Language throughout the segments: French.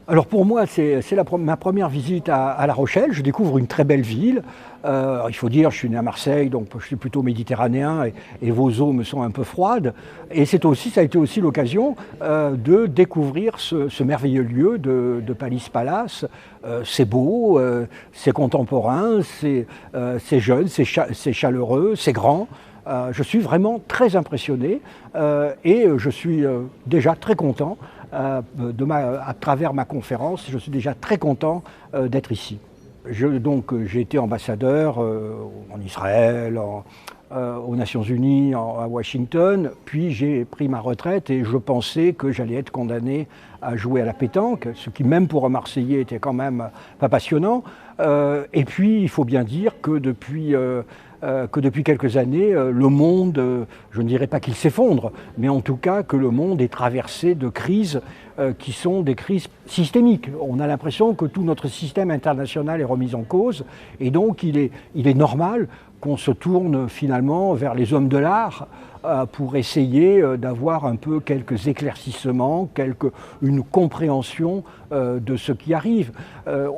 Alors pour moi, c'est ma première visite à La Rochelle. Je découvre une très belle ville. Il faut dire, je suis né à Marseille, donc je suis plutôt méditerranéen et vos eaux me sont un peu froides. Et ça a été aussi l'occasion de découvrir ce merveilleux lieu de Palice Palace. C'est beau, c'est contemporain, c'est jeune, c'est chaleureux, c'est grand. Je suis vraiment très impressionné et je suis déjà très content à travers ma conférence. Je suis déjà très content d'être ici. J'ai été ambassadeur en Israël, aux Nations Unies, à Washington, puis j'ai pris ma retraite et je pensais que j'allais être condamné à jouer à la pétanque, ce qui même pour un Marseillais était quand même pas passionnant. Et puis il faut bien dire que depuis quelques années, le monde, je ne dirais pas qu'il s'effondre, mais en tout cas que le monde est traversé de crises qui sont des crises systémiques. On a l'impression que tout notre système international est remis en cause et donc il est normal qu'on se tourne finalement vers les hommes de l'art pour essayer d'avoir un peu quelques éclaircissements, une compréhension de ce qui arrive.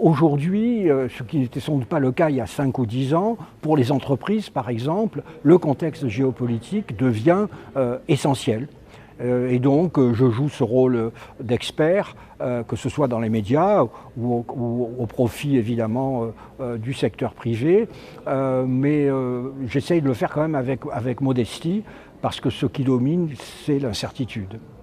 Aujourd'hui, ce qui n'était sans doute pas le cas il y a 5 ou 10 ans, pour les entreprises par exemple, le contexte géopolitique devient essentiel. Et donc, je joue ce rôle d'expert, que ce soit dans les médias ou au profit évidemment du secteur privé. Mais j'essaye de le faire quand même avec modestie, parce que ce qui domine, c'est l'incertitude.